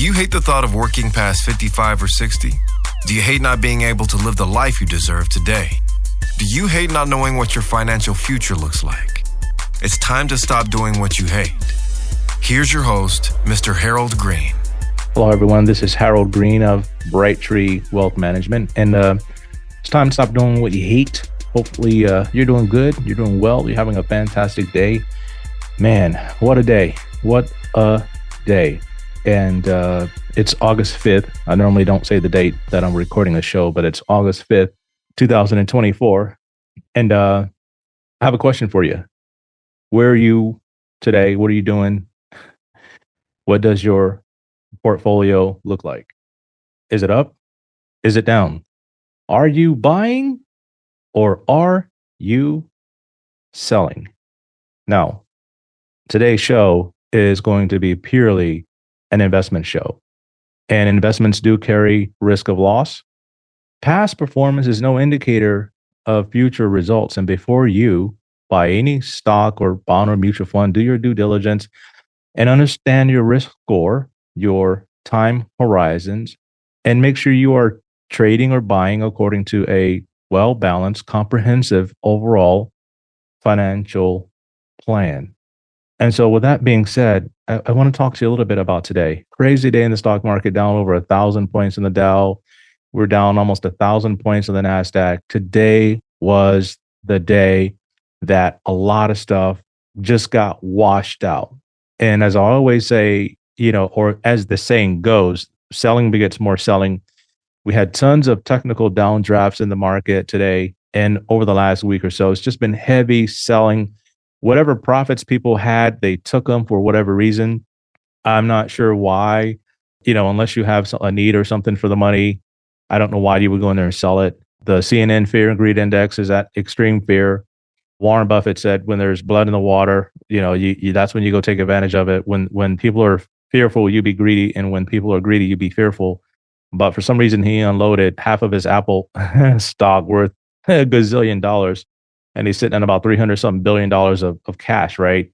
Do you hate the thought of working past 55 or 60? Do you hate not being able to live the life you deserve today? Do you hate not knowing what your financial future looks like? It's time to stop doing what you hate. Here's your host, Mr. Harold Green. Hello, everyone. This is Harold Green of Bright Tree Wealth Management. And it's time to stop doing what you hate. Hopefully, you're doing good. You're doing well. You're having a fantastic day. Man, what a day. What a day. And it's August 5th. I normally don't say the date that I'm recording the show, but it's August 5th, 2024. And I have a question for you. Where are you today? What are you doing? What does your portfolio look like? Is it up? Is it down? Are you buying or are you selling? Now, today's show is going to be purely an investment show, and investments do carry risk of loss. Past performance is no indicator of future results. And before you buy any stock or bond or mutual fund, do your due diligence and understand your risk score, your time horizons, and make sure you are trading or buying according to a well-balanced, comprehensive overall financial plan. And so with that being said, I want to talk to you a little bit about today. Crazy day in the stock market, down over 1,000 points in the Dow. We're down almost 1,000 points in the NASDAQ. Today was the day that a lot of stuff just got washed out. And as I always say, or as the saying goes, selling begets more selling. We had tons of technical downdrafts in the market today and over the last week or so. It's just been heavy selling. Whatever profits people had, they took them for whatever reason. I'm not sure why, unless you have a need or something for the money. I don't know why you would go in there and sell it. The CNN Fear and Greed Index is at extreme fear. Warren Buffett said, when there's blood in the water, that's when you go take advantage of it. When people are fearful, you be greedy. And when people are greedy, you be fearful. But for some reason, he unloaded half of his Apple stock worth a gazillion dollars. And he's sitting at about $300-something billion of cash, right?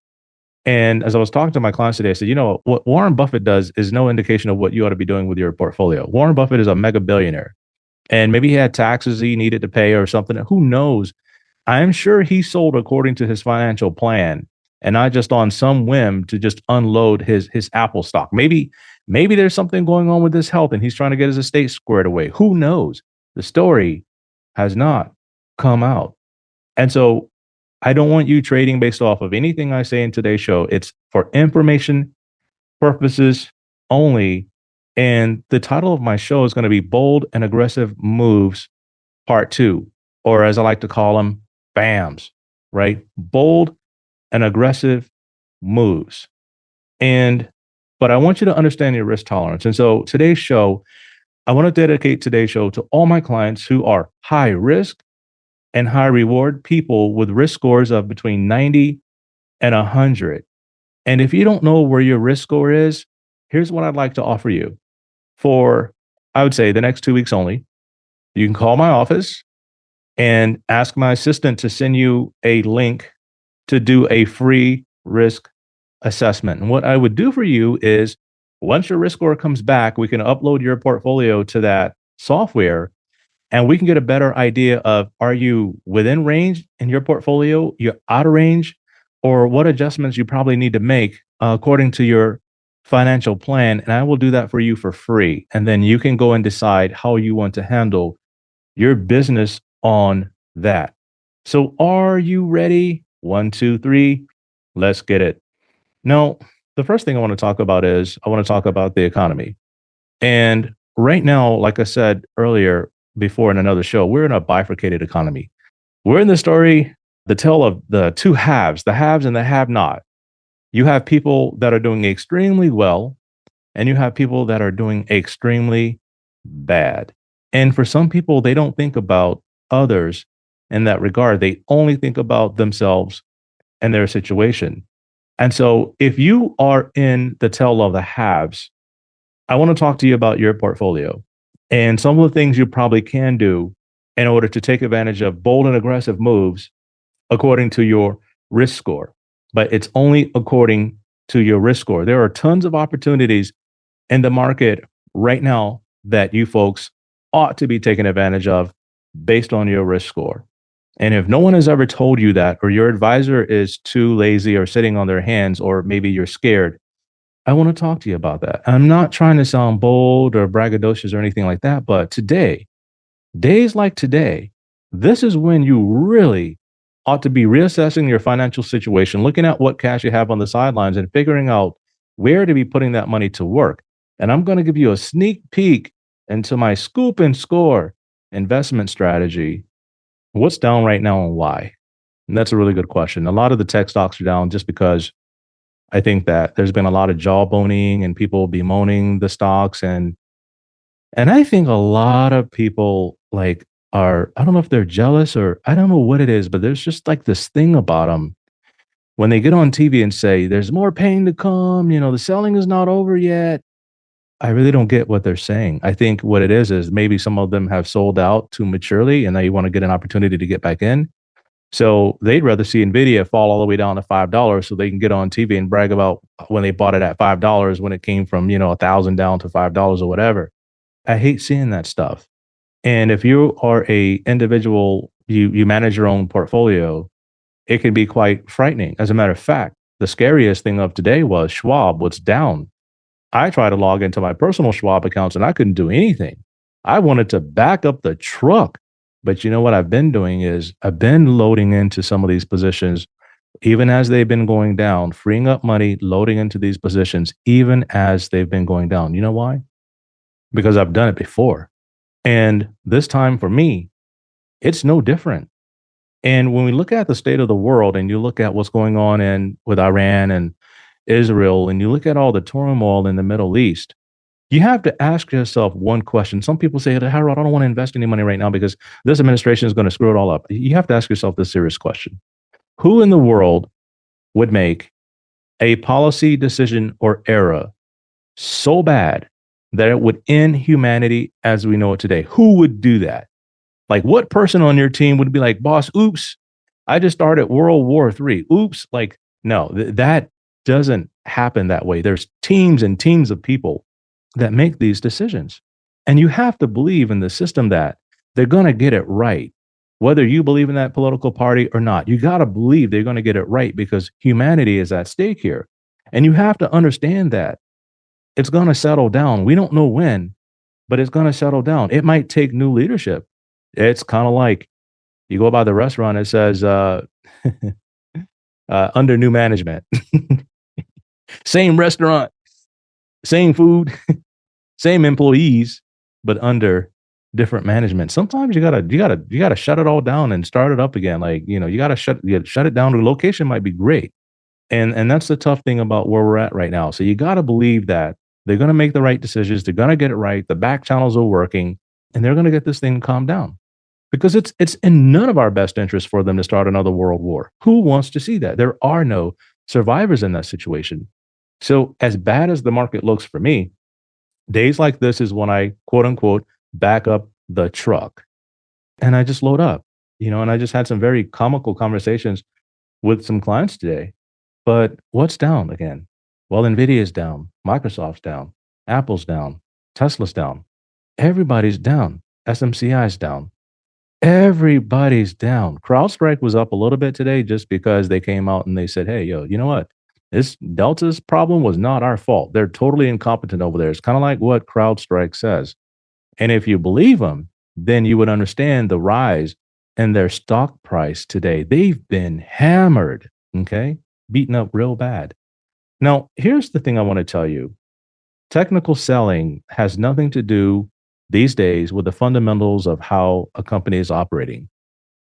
And as I was talking to my clients today, I said, what Warren Buffett does is no indication of what you ought to be doing with your portfolio. Warren Buffett is a mega billionaire. And maybe he had taxes he needed to pay or something. Who knows? I'm sure he sold according to his financial plan and not just on some whim to just unload his Apple stock. Maybe there's something going on with his health and he's trying to get his estate squared away. Who knows? The story has not come out. And so I don't want you trading based off of anything I say in today's show. It's for information purposes only. And the title of my show is going to be Bold and Aggressive Moves Part 2, or as I like to call them, BAMs, right? Bold and aggressive moves. But I want you to understand your risk tolerance. And so today's show, I want to dedicate today's show to all my clients who are high risk and high reward people with risk scores of between 90 and 100. And if you don't know where your risk score is, here's what I'd like to offer you. For, I would say, the next 2 weeks only, you can call my office and ask my assistant to send you a link to do a free risk assessment. And what I would do for you is, once your risk score comes back, we can upload your portfolio to that software. And we can get a better idea of, are you within range in your portfolio, you're out of range, or what adjustments you probably need to make according to your financial plan. And I will do that for you for free. And then you can go and decide how you want to handle your business on that. So are you ready? 1, 2, 3, let's get it. Now, the first thing I want to talk about is I want to talk about the economy. And right now, like I said earlier, before in another show, we're in a bifurcated economy. We're in the story, the tale of the two halves, the haves and the have not. You have people that are doing extremely well, and you have people that are doing extremely bad. And for some people, they don't think about others in that regard. They only think about themselves and their situation. And so if you are in the tale of the haves, I want to talk to you about your portfolio and some of the things you probably can do in order to take advantage of bold and aggressive moves according to your risk score. But it's only according to your risk score. There are tons of opportunities in the market right now that you folks ought to be taking advantage of based on your risk score. And if no one has ever told you that, or your advisor is too lazy or sitting on their hands, or maybe you're scared, I want to talk to you about that. I'm not trying to sound bold or braggadocious or anything like that, but today, days like today, this is when you really ought to be reassessing your financial situation, looking at what cash you have on the sidelines and figuring out where to be putting that money to work. And I'm going to give you a sneak peek into my scoop and score investment strategy. What's down right now and why? And that's a really good question. A lot of the tech stocks are down just because I think that there's been a lot of jawboning and people bemoaning the stocks, and I think a lot of people like are, I don't know if they're jealous or I don't know what it is, but there's just like this thing about them when they get on TV and say there's more pain to come, the selling is not over yet. I really don't get what they're saying. I think what it is maybe some of them have sold out too maturely and they want to get an opportunity to get back in. So they'd rather see Nvidia fall all the way down to $5 so they can get on TV and brag about when they bought it at $5 when it came from, 1,000 down to $5 or whatever. I hate seeing that stuff. And if you are a individual, you manage your own portfolio, it can be quite frightening. As a matter of fact, the scariest thing of today was Schwab was down. I tried to log into my personal Schwab accounts and I couldn't do anything. I wanted to back up the truck. But you know what I've been doing is I've been loading into some of these positions, even as they've been going down, freeing up money, loading into these positions, even as they've been going down. You know why? Because I've done it before. And this time for me, it's no different. And when we look at the state of the world and you look at what's going on with Iran and Israel, and you look at all the turmoil in the Middle East, you have to ask yourself one question. Some people say, Harold, I don't want to invest any money right now because this administration is going to screw it all up. You have to ask yourself this serious question. Who in the world would make a policy decision or error so bad that it would end humanity as we know it today? Who would do that? Like, what person on your team would be like, boss, oops, I just started World War III. Oops. Like, no, that doesn't happen that way. There's teams and teams of people that make these decisions. And you have to believe in the system that they're going to get it right. Whether you believe in that political party or not, you got to believe they're going to get it right because humanity is at stake here. And you have to understand that it's going to settle down. We don't know when, but it's going to settle down. It might take new leadership. It's kind of like you go by the restaurant, it says under new management. Same restaurant, same food, same employees, but under different management. Sometimes you gotta shut it all down and start it up again. Like, you gotta shut it down. The location might be great. And that's the tough thing about where we're at right now. So you gotta believe that they're gonna make the right decisions, they're gonna get it right, the back channels are working, and they're gonna get this thing calmed down. Because it's in none of our best interest for them to start another world war. Who wants to see that? There are no survivors in that situation. So as bad as the market looks for me, days like this is when I, quote unquote, back up the truck and I just load up, and I just had some very comical conversations with some clients today. But what's down again? Well, Nvidia's down, Microsoft's down, Apple's down, Tesla's down. Everybody's down. SMCI's down. Everybody's down. CrowdStrike was up a little bit today just because they came out and they said, hey, yo, you know what? This Delta's problem was not our fault. They're totally incompetent over there. It's kind of like what CrowdStrike says. And if you believe them, then you would understand the rise in their stock price today. They've been hammered, okay? Beaten up real bad. Now, here's the thing I want to tell you. Technical selling has nothing to do these days with the fundamentals of how a company is operating.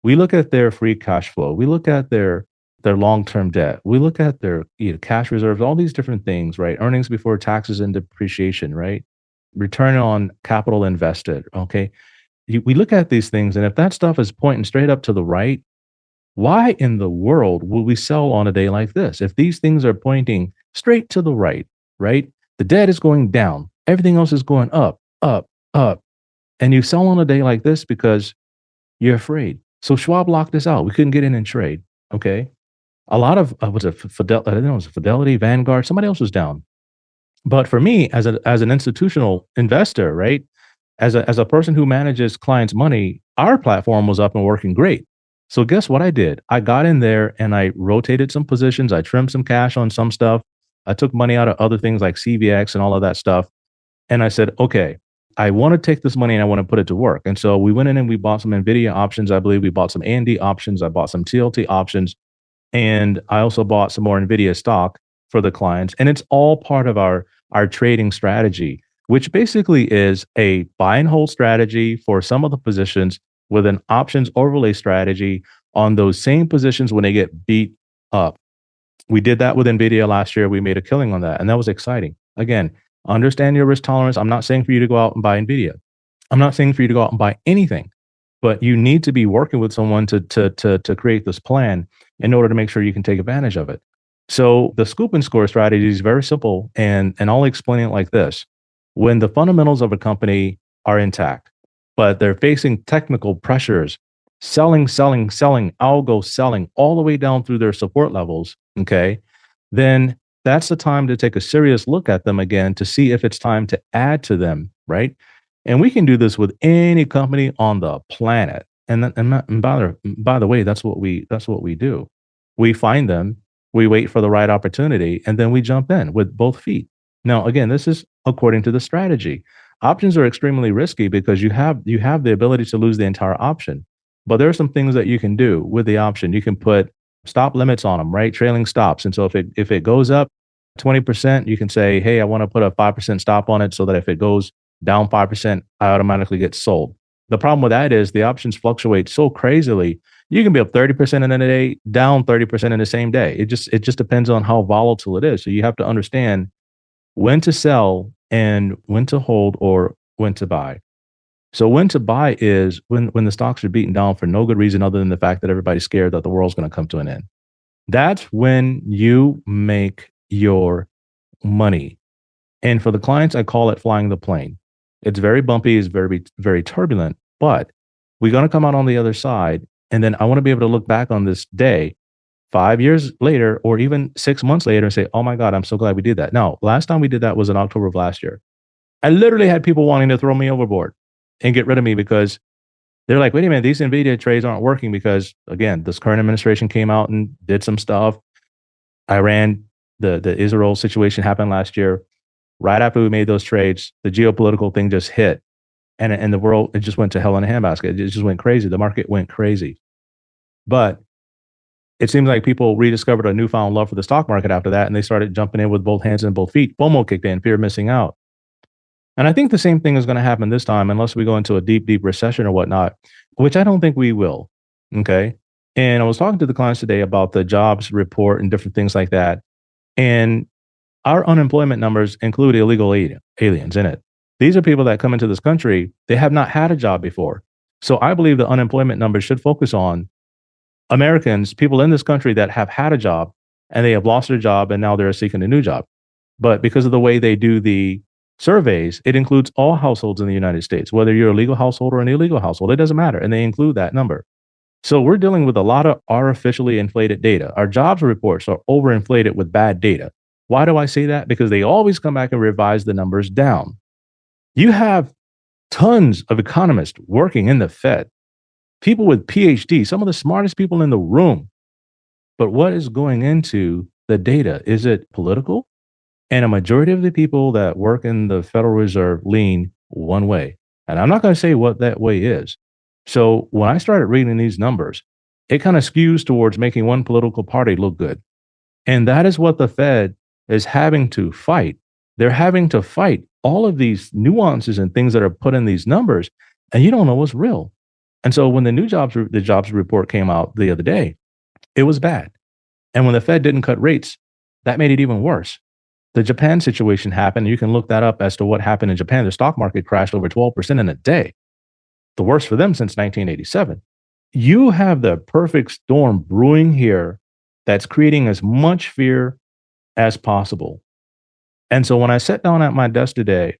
We look at their free cash flow. We look at their long-term debt. We look at their cash reserves, all these different things, right? Earnings before taxes and depreciation, right? Return on capital invested, okay? We look at these things, and if that stuff is pointing straight up to the right, why in the world would we sell on a day like this? If these things are pointing straight to the right, right? The debt is going down. Everything else is going up, up, up. And you sell on a day like this because you're afraid. So Schwab locked us out. We couldn't get in and trade, okay? A lot of, was it Fidelity, Vanguard, somebody else was down. But for me, as an institutional investor, right, as a person who manages clients' money, our platform was up and working great. So guess what I did? I got in there and I rotated some positions. I trimmed some cash on some stuff. I took money out of other things like CVX and all of that stuff. And I said, okay, I want to take this money and I want to put it to work. And so we went in and we bought some NVIDIA options. I believe we bought some AMD options. I bought some TLT options. And I also bought some more NVIDIA stock for the clients. And it's all part of our trading strategy, which basically is a buy and hold strategy for some of the positions with an options overlay strategy on those same positions when they get beat up. We did that with NVIDIA last year. We made a killing on that. And that was exciting. Again, understand your risk tolerance. I'm not saying for you to go out and buy NVIDIA. I'm not saying for you to go out and buy anything, but you need to be working with someone to create this plan in order to make sure you can take advantage of it. So the scoop and score strategy is very simple, and I'll explain it like this: when the fundamentals of a company are intact, but they're facing technical pressures, selling, algo selling all the way down through their support levels, okay, then that's the time to take a serious look at them again to see if it's time to add to them, right? And we can do this with any company on the planet. And by the way, that's what we do. We find them, we wait for the right opportunity, and then we jump in with both feet. Now, again, this is according to the strategy. Options are extremely risky because you have the ability to lose the entire option. But there are some things that you can do with the option. You can put stop limits on them, right? Trailing stops. And so if it goes up 20%, you can say, hey, I want to put a 5% stop on it so that if it goes down 5%, I automatically get sold. The problem with that is the options fluctuate so crazily. You can be up 30% in a day, down 30% in the same day. It just depends on how volatile it is. So you have to understand when to sell and when to hold or when to buy. So when to buy is when the stocks are beaten down for no good reason other than the fact that everybody's scared that the world's going to come to an end. That's when you make your money. And for the clients, I call it flying the plane. It's very bumpy, it's very turbulent, but we're going to come out on the other side. And then I want to be able to look back on this day 5 years later, or even 6 months later and say, oh my God, I'm so glad we did that. Now, last time we did that was in October of last year. I literally had people wanting to throw me overboard and get rid of me because they're like, wait a minute, these NVIDIA trades aren't working because, again, this current administration came out and did some stuff. Iran, the Israel situation happened last year. Right after we made those trades, the geopolitical thing just hit. And the world, it just went to hell in a handbasket. It just went crazy. The market went crazy. But it seems like people rediscovered a newfound love for the stock market after that, and they started jumping in with both hands and both feet. FOMO kicked in, fear of missing out. And I think the same thing is going to happen this time, unless we go into a deep recession or whatnot, which I don't think we will. Okay. And I was talking to the clients today about the jobs report and different things like that. And our unemployment numbers include illegal aliens in it. These are people that come into this country, they have not had a job before. So I believe the unemployment numbers should focus on Americans, people in this country that have had a job and they have lost their job and now they're seeking a new job. But because of the way they do the surveys, it includes all households in the United States, whether you're a legal household or an illegal household, it doesn't matter. And they include that number. So we're dealing with a lot of artificially inflated data. Our jobs reports are overinflated with bad data. Why do I say that? Because they always come back and revise the numbers down. You have tons of economists working in the Fed, people with PhD, some of the smartest people in the room. But what is going into the data? Is it political? And a majority of the people that work in the Federal Reserve lean one way. And I'm not going to say what that way is. So when I started reading these numbers, it kind of skews towards making one political party look good. And that is what the Fed is having to fight. They're having to fight all of these nuances and things that are put in these numbers, and you don't know what's real. And so when the jobs report came out the other day, it was bad. And when the Fed didn't cut rates, that made it even worse. The Japan situation happened. You can look that up as to what happened in Japan. The stock market crashed over 12% in a day, the worst for them since 1987. You have the perfect storm brewing here that's creating as much fear as possible. And so when I sat down at my desk today,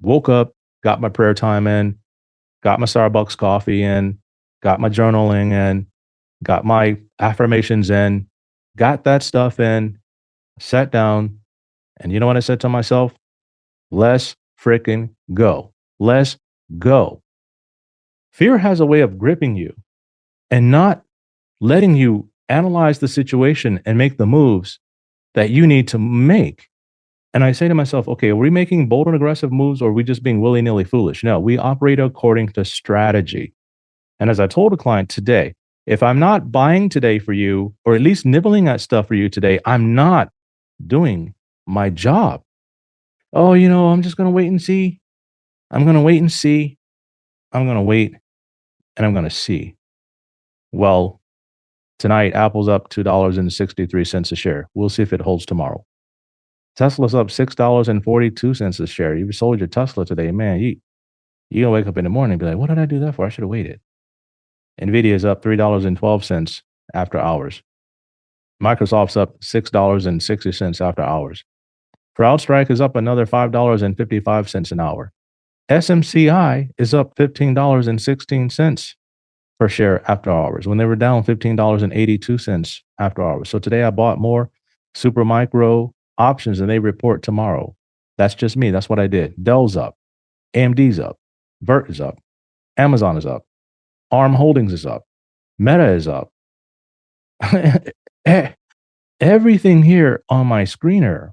woke up, got my prayer time in, got my Starbucks coffee in, got my journaling in, got my affirmations in, got that stuff in, sat down, and you know what I said to myself? Let's freaking go. Let's go. Fear has a way of gripping you and not letting you analyze the situation and make the moves that you need to make. And I say to myself, okay, are we making bold and aggressive moves, or are we just being willy nilly foolish? No, we operate according to strategy. And as I told a client today, if I'm not buying today for you, or at least nibbling at stuff for you today, I'm not doing my job. Oh, I'm just going to wait and see. I'm going to wait and see. I'm going to wait and I'm going to see. Well, tonight, Apple's up $2.63 a share. We'll see if it holds tomorrow. Tesla's up $6.42 a share. You sold your Tesla today, man. You're going to wake up in the morning and be like, what did I do that for? I should have waited. Nvidia is up $3.12 after hours. Microsoft's up $6.60 after hours. CrowdStrike is up another $5.55 an hour. SMCI is up $15.16 per share after hours when they were down $15.82 after hours. So today I bought more super micro options than they report tomorrow. That's just me. That's what I did. Dell's up. AMD's up. Vert is up. Amazon is up. ARM Holdings is up. Meta is up. Everything here on my screener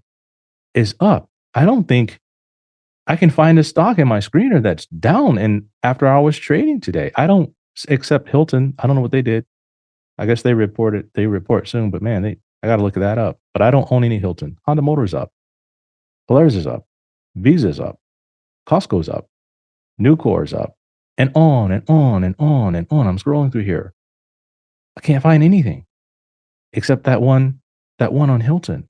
is up. I don't think I can find a stock in my screener that's down in after hours trading today. I don't, except Hilton. I don't know what they did. I guess they report soon, but man, I got to look that up. But I don't own any Hilton. Honda Motors up. Polaris is up. Visa's up. Costco's up. Nucor's up. And on and on and on and on. I'm scrolling through here. I can't find anything except that one on Hilton.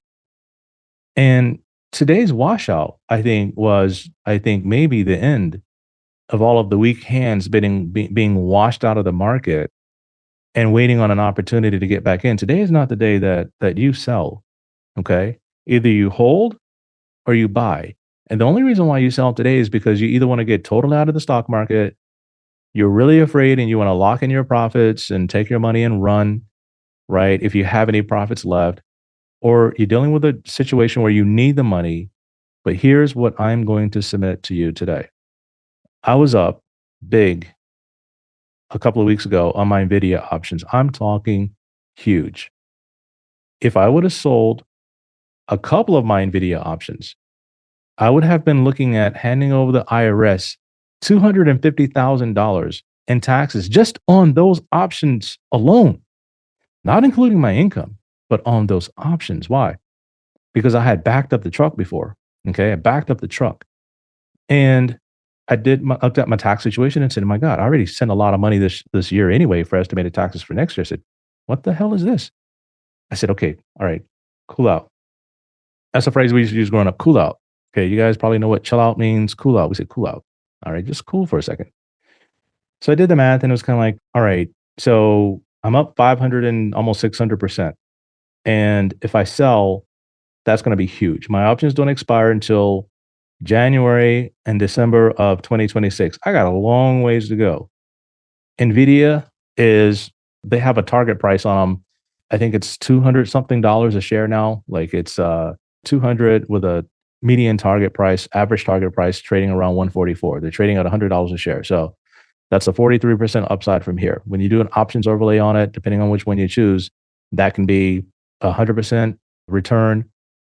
And today's washout, I think maybe the end of all of the weak hands being washed out of the market and waiting on an opportunity to get back in. Today is not the day that you sell. Okay. Either you hold or you buy. And the only reason why you sell today is because you either want to get totally out of the stock market, you're really afraid and you want to lock in your profits and take your money and run, right? If you have any profits left, or you're dealing with a situation where you need the money. But here's what I'm going to submit to you today. I was up big a couple of weeks ago on my NVIDIA options. I'm talking huge. If I would have sold a couple of my NVIDIA options, I would have been looking at handing over the IRS $250,000 in taxes just on those options alone, not including my income, but on those options. Why? Because I had backed up the truck before. Okay. I backed up the truck and I looked at my tax situation and said, oh my God, I already sent a lot of money this year anyway for estimated taxes for next year. I said, what the hell is this? I said, okay, all right, cool out. That's a phrase we used to use growing up, cool out. Okay, you guys probably know what chill out means, cool out. We said cool out. All right, just cool for a second. So I did the math and it was kind of like, all right, so I'm up 500 and almost 600%. And if I sell, that's going to be huge. My options don't expire until January and December of 2026. I got a long ways to go. NVIDIA they have a target price on them. I think it's $200 something a share now. Like it's 200 with a median target price, average target price trading around 144. They're trading at $100 a share. So that's a 43% upside from here. When you do an options overlay on it, depending on which one you choose, that can be 100% return,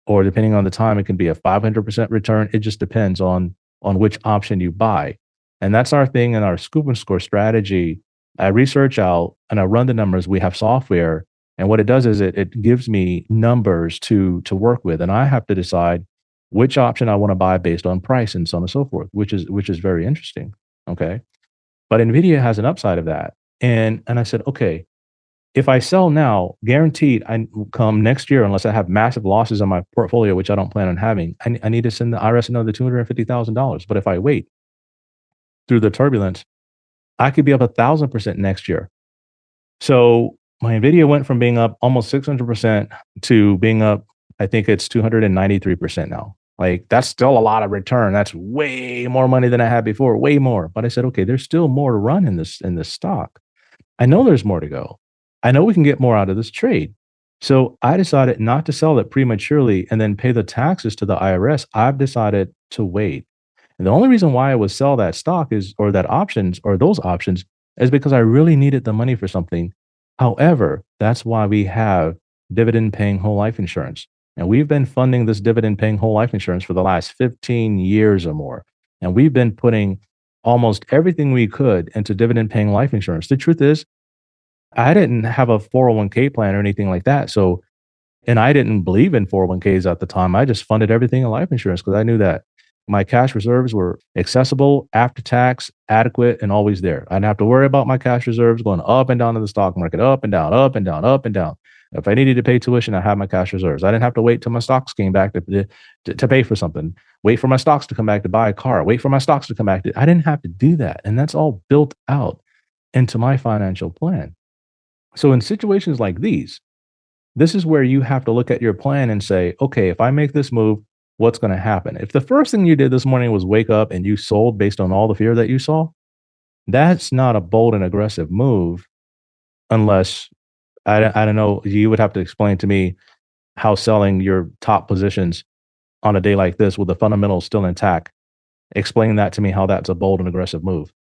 or depending on the time, it can be a 500% return. It just depends on which option you buy. And that's our thing in our scoop and score strategy. I research out and I run the numbers. We have software. And what it does is it gives me numbers to work with. And I have to decide which option I want to buy based on price and so on and so forth, which is very interesting. Okay. But NVIDIA has an upside of that. And I said, okay, if I sell now, guaranteed I come next year, unless I have massive losses on my portfolio, which I don't plan on having, I need to send the IRS another $250,000. But if I wait through the turbulence, I could be up 1,000% next year. So my NVIDIA went from being up almost 600% to being up, I think it's 293% now. Like that's still a lot of return. That's way more money than I had before, way more. But I said, okay, there's still more to run in this stock. I know there's more to go. I know we can get more out of this trade. So I decided not to sell it prematurely and then pay the taxes to the IRS. I've decided to wait. And the only reason why I would sell that stock is, or that options, or those options, is because I really needed the money for something. However, that's why we have dividend paying whole life insurance. And we've been funding this dividend paying whole life insurance for the last 15 years or more. And we've been putting almost everything we could into dividend paying life insurance. The truth is, I didn't have a 401k plan or anything like that. So, and I didn't believe in 401ks at the time. I just funded everything in life insurance because I knew that my cash reserves were accessible, after tax, adequate, and always there. I didn't have to worry about my cash reserves going up and down in the stock market, up and down, up and down, up and down. If I needed to pay tuition, I had my cash reserves. I didn't have to wait till my stocks came back to pay for something, wait for my stocks to come back to buy a car, wait for my stocks to come back. I didn't have to do that. And that's all built out into my financial plan. So in situations like these, this is where you have to look at your plan and say, okay, if I make this move, what's going to happen? If the first thing you did this morning was wake up and you sold based on all the fear that you saw, that's not a bold and aggressive move unless, I don't know, you would have to explain to me how selling your top positions on a day like this with the fundamentals still intact, explain that to me, how that's a bold and aggressive move.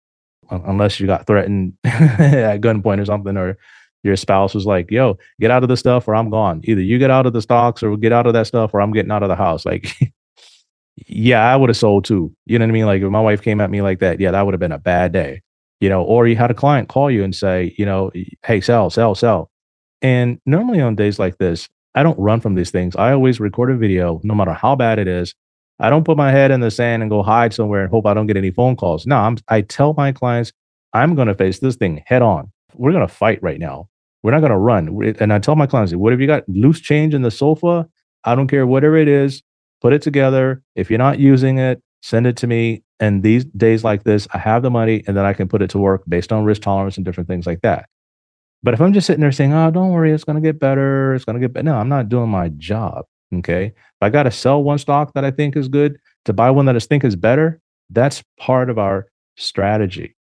Unless you got threatened at gunpoint or something, or your spouse was like, yo, get out of the stuff or I'm gone. Either you get out of the stocks or get out of that stuff or I'm getting out of the house. Like, yeah, I would have sold too. You know what I mean? Like if my wife came at me like that, yeah, that would have been a bad day. Or you had a client call you and say, hey, sell, sell, sell. And normally on days like this, I don't run from these things. I always record a video, no matter how bad it is. I don't put my head in the sand and go hide somewhere and hope I don't get any phone calls. No, I tell my clients, I'm going to face this thing head on. We're going to fight right now. We're not going to run. And I tell my clients, what have you got? Loose change in the sofa? I don't care, whatever it is, put it together. If you're not using it, send it to me. And these days like this, I have the money and then I can put it to work based on risk tolerance and different things like that. But if I'm just sitting there saying, oh, don't worry, it's going to get better. It's going to get better. No, I'm not doing my job. Okay. If I got to sell one stock that I think is good to buy one that I think is better, that's part of our strategy.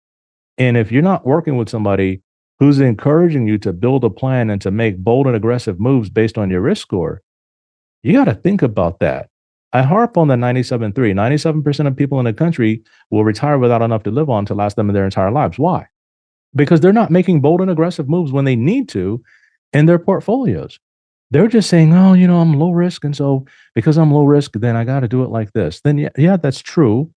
And if you're not working with somebody who's encouraging you to build a plan and to make bold and aggressive moves based on your risk score, you got to think about that. I harp on the 97.3. 97% of people in the country will retire without enough to live on to last them in their entire lives. Why? Because they're not making bold and aggressive moves when they need to in their portfolios. They're just saying, oh, I'm low risk. And so because I'm low risk, then I got to do it like this. Then yeah, that's true.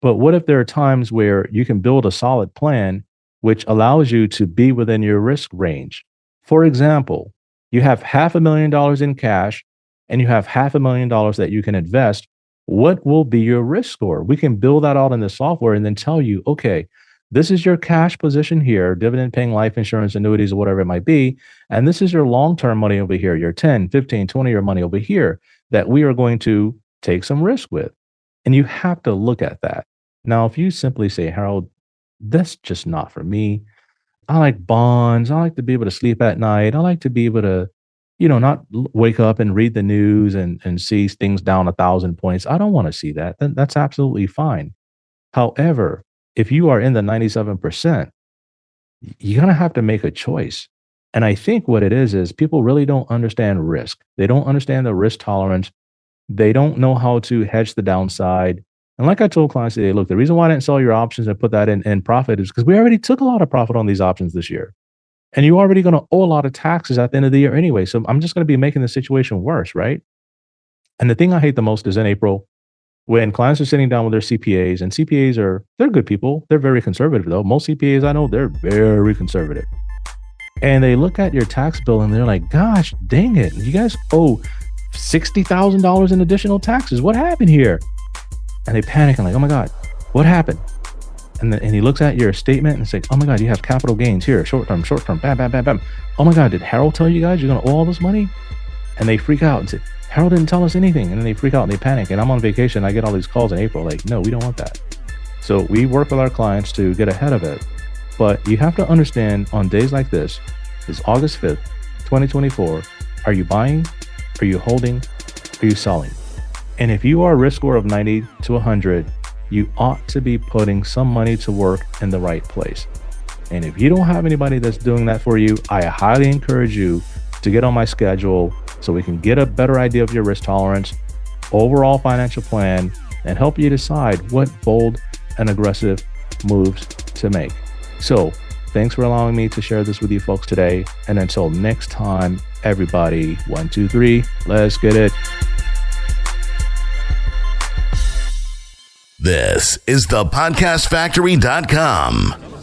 But what if there are times where you can build a solid plan which allows you to be within your risk range? For example, you have $500,000 in cash and you have $500,000 that you can invest. What will be your risk score? We can build that out in the software and then tell you, okay, this is your cash position here, dividend paying life insurance, annuities, or whatever it might be. And this is your long-term money over here, your 10, 15, 20-year money over here that we are going to take some risk with. And you have to look at that. Now, if you simply say, Harold, that's just not for me. I like bonds. I like to be able to sleep at night. I like to be able to, not wake up and read the news and see things down 1,000 points. I don't want to see that. Then that's absolutely fine. However, if you are in the 97%, you're going to have to make a choice. And I think what it is people really don't understand risk. They don't understand the risk tolerance. They don't know how to hedge the downside. And like I told clients today, look, the reason why I didn't sell your options and put that in profit is because we already took a lot of profit on these options this year. And you're already going to owe a lot of taxes at the end of the year anyway. So I'm just going to be making the situation worse, right? And the thing I hate the most is in April, when clients are sitting down with their CPAs, and CPAs they're good people. They're very conservative though. Most CPAs I know, they're very conservative. And they look at your tax bill and they're like, gosh, dang it. You guys owe $60,000 in additional taxes. What happened here? And they panic and like, oh my God, what happened? And he looks at your statement and says, oh my God, you have capital gains here, short-term, bam, bam, bam, bam. Oh my God, did Harold tell you guys you're going to owe all this money? And they freak out and say, Harold didn't tell us anything. And then they freak out and they panic. And I'm on vacation. I get all these calls in April. Like, no, we don't want that. So we work with our clients to get ahead of it. But you have to understand on days like this, it's August 5th, 2024. Are you buying? Are you holding? Are you selling? And if you are a risk score of 90 to 100, you ought to be putting some money to work in the right place. And if you don't have anybody that's doing that for you, I highly encourage you to get on my schedule so we can get a better idea of your risk tolerance, overall financial plan, and help you decide what bold and aggressive moves to make. So thanks for allowing me to share this with you folks today. And until next time, everybody, 1, 2, 3, let's get it. This is thepodcastfactory.com.